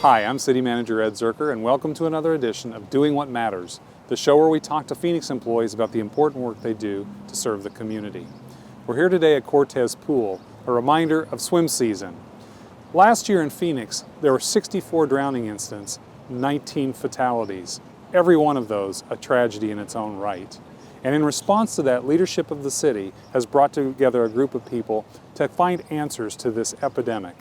Hi, I'm City Manager Ed Zuercher, and welcome to another edition of Doing What Matters, the show where we talk to Phoenix employees about the important work they do to serve the community. We're here today at Cortez Pool, a reminder of swim season. Last year in Phoenix, there were 64 drowning incidents, 19 fatalities. Every one of those a tragedy in its own right. And in response to that, leadership of the city has brought together a group of people to find answers to this epidemic.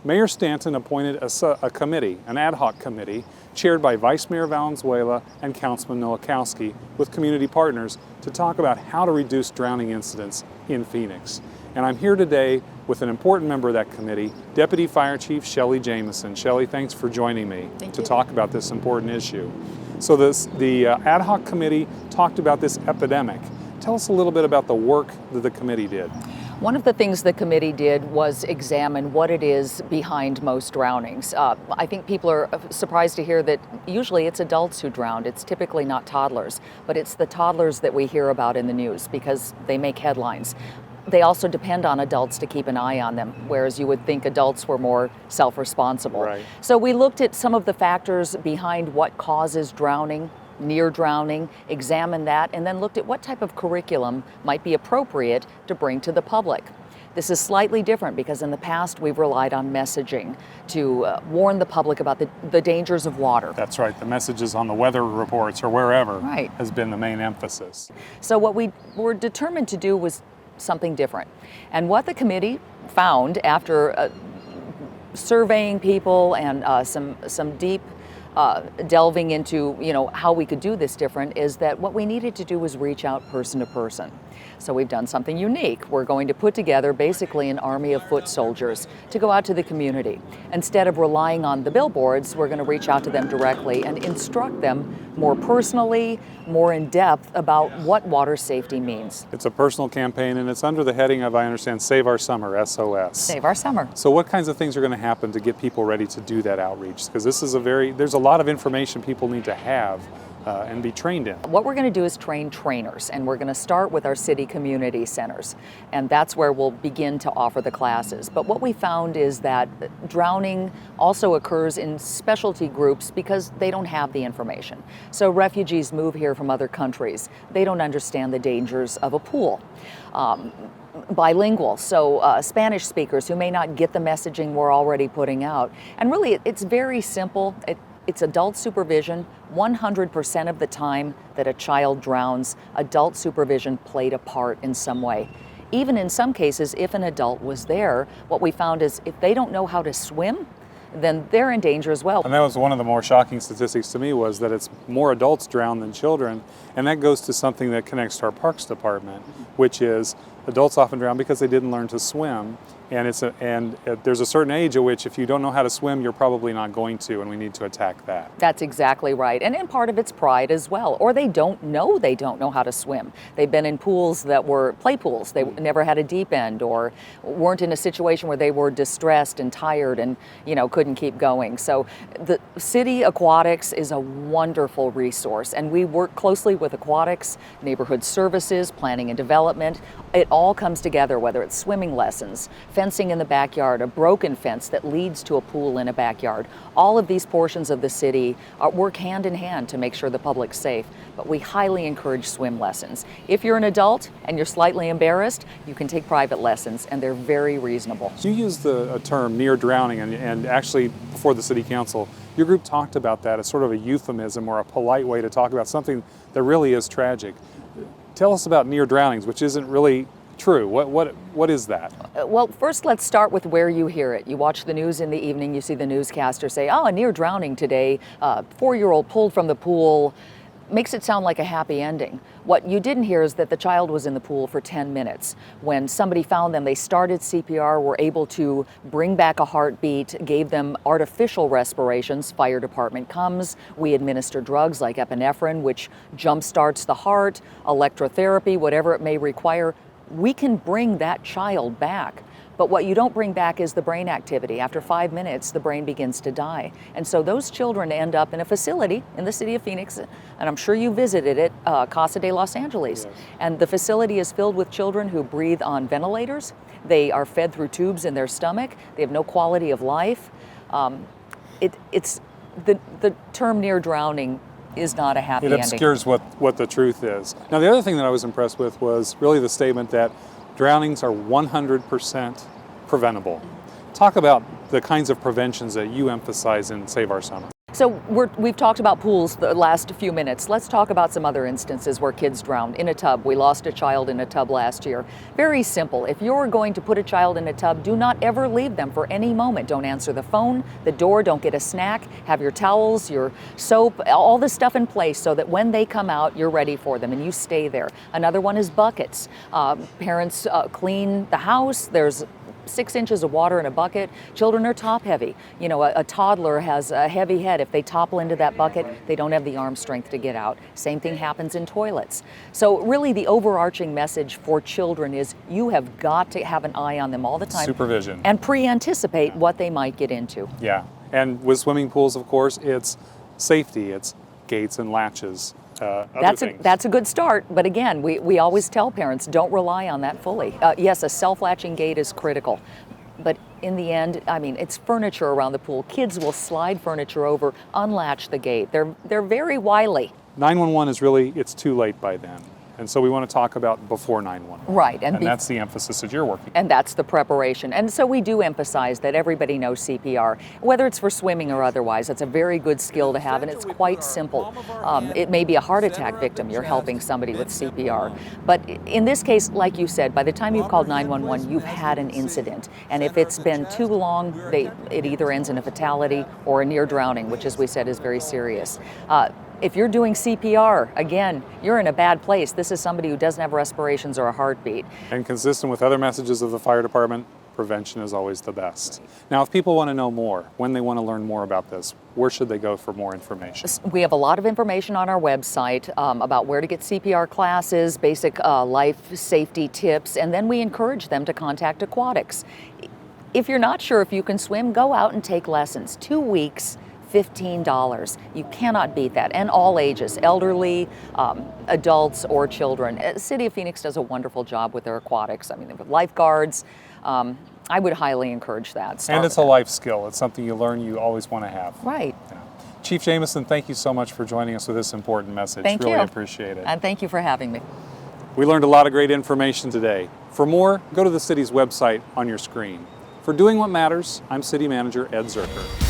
Mayor Stanton appointed a committee, an ad hoc committee, chaired by Vice Mayor Valenzuela and Councilman Nowakowski, with community partners to talk about how to reduce drowning incidents in Phoenix. And I'm here today with an important member of that committee, Deputy Fire Chief Shelly Jamison. Shelly, thanks for joining me to talk about this important issue. So the ad hoc committee talked about this epidemic. Tell us a little bit about the work that the committee did. One of the things the committee did was examine what it is behind most drownings. I think people are surprised to hear that usually it's adults who drown. It's typically not toddlers, but it's the toddlers that we hear about in the news because they make headlines. They also depend on adults to keep an eye on them, whereas you would think adults were more self-responsible. Right. So we looked at some of the factors behind what causes drowning, near drowning, examined that, and then looked at what type of curriculum might be appropriate to bring to the public. This is slightly different because in the past we've relied on messaging to warn the public about the dangers of water. That's right, the messages on the weather reports or wherever Right. has been the main emphasis. So what we were determined to do was something different. And what the committee found after surveying people and some deep delving into how we could do this different is that what we needed to do was reach out person to person. So we've done something unique. We're going to put together basically an army of foot soldiers to go out to the community. Instead of relying on the billboards, we're going to reach out to them directly and instruct them more personally, more in depth about what water safety means. It's a personal campaign and it's under the heading of, I understand, Save Our Summer, SOS. Save our summer. So what kinds of things are going to happen to get people ready to do that outreach? Because this is there's a lot of information people need to have and be trained in. What we're going to do is train trainers, and we're going to start with our city community centers, and that's where we'll begin to offer the classes. But what we found is that drowning also occurs in specialty groups because they don't have the information. So refugees move here from other countries. They don't understand the dangers of a pool. Bilingual, so Spanish speakers who may not get the messaging we're already putting out. And really, it's very simple. It's adult supervision. 100% of the time that a child drowns, adult supervision played a part in some way. Even in some cases, if an adult was there, what we found is if they don't know how to swim, then they're in danger as well. And that was one of the more shocking statistics to me, was that it's more adults drown than children. And that goes to something that connects to our Parks Department, which is adults often drown because they didn't learn to swim. And there's a certain age at which if you don't know how to swim, you're probably not going to, and we need to attack that. That's exactly right. And part of it's pride as well. Or they don't know how to swim. They've been in pools that were play pools. They never had a deep end or weren't in a situation where they were distressed and tired and couldn't keep going. So the City Aquatics is a wonderful resource, and we work closely with Aquatics, neighborhood services, planning and development. It all comes together, whether it's swimming lessons, fencing in the backyard, a broken fence that leads to a pool in a backyard. All of these portions of the city work hand in hand to make sure the public's safe, but we highly encourage swim lessons. If you're an adult and you're slightly embarrassed, you can take private lessons, and they're very reasonable. You used the term near drowning, and actually before the City Council, your group talked about that as sort of a euphemism or a polite way to talk about something that really is tragic. Tell us about near drownings, which isn't really true. What is that? Well, first let's start with where you hear it. You watch the news in the evening, you see the newscaster say, a near drowning today, 4-year-old pulled from the pool. Makes it sound like a happy ending. What you didn't hear is that the child was in the pool for 10 minutes. When somebody found them, they started CPR, were able to bring back a heartbeat, gave them artificial respirations. Fire department comes. We administer drugs like epinephrine, which jump-starts the heart, electrotherapy, whatever it may require. We can bring that child back. But what you don't bring back is the brain activity. After 5 minutes, the brain begins to die. And so those children end up in a facility in the city of Phoenix, and I'm sure you visited it, Casa de Los Angeles. Yes. And the facility is filled with children who breathe on ventilators. They are fed through tubes in their stomach. They have no quality of life. it's the term near drowning is not a happy It ending. obscures what the truth is. Now, the other thing that I was impressed with was really the statement that drownings are 100% preventable. Talk about the kinds of preventions that you emphasize in Save Our Summer. So we've talked about pools the last few minutes. Let's talk about some other instances where kids drowned in a tub. We lost a child in a tub last year. Very simple. If you're going to put a child in a tub, do not ever leave them for any moment. Don't answer the phone, the door, don't get a snack. Have your towels, your soap, all this stuff in place so that when they come out, you're ready for them and you stay there. Another one is buckets. Parents clean the house. There's 6 inches of water in a bucket. Children are top heavy. You know, a toddler has a heavy head. If they topple into that bucket, they don't have the arm strength to get out. Same thing happens in toilets. So really the overarching message for children is you have got to have an eye on them all the time. Supervision. And pre-anticipate what they might get into. Yeah, and with swimming pools, of course, it's safety, it's gates and latches. That's a good start, but again, we always tell parents, don't rely on that fully. Yes, a self-latching gate is critical, but in the end, I mean, it's furniture around the pool. Kids will slide furniture over, unlatch the gate. They're very wily. 911 is really, it's too late by then. And so we want to talk about before 911. Right. And that's the emphasis that you're working. And that's the preparation. And so we do emphasize that everybody knows CPR, whether it's for swimming or otherwise. It's a very good skill to have, and it's quite simple. It may be a heart attack victim. You're helping somebody with CPR. But in this case, like you said, by the time you've called 911, you've had an incident. And if it's been too long, it either ends in a fatality or a near drowning, which, as we said, is very serious. If you're doing CPR, again, you're in a bad place. This is somebody who doesn't have respirations or a heartbeat. And consistent with other messages of the fire department, prevention is always the best. Now, if people want to know more, when they want to learn more about this, where should they go for more information? We have a lot of information on our website about where to get CPR classes, basic life safety tips, and then we encourage them to contact Aquatics. If you're not sure if you can swim, go out and take lessons. 2 weeks, $15. You cannot beat that. And all ages, elderly, adults, or children. City of Phoenix does a wonderful job with their aquatics. I mean, they have lifeguards. I would highly encourage that. And it's a life skill. It's something you learn you always want to have. Right. Yeah. Chief Jamison, thank you so much for joining us with this important message. Thank you. Really appreciate it. And thank you for having me. We learned a lot of great information today. For more, go to the city's website on your screen. For Doing What Matters, I'm City Manager Ed Zuercher.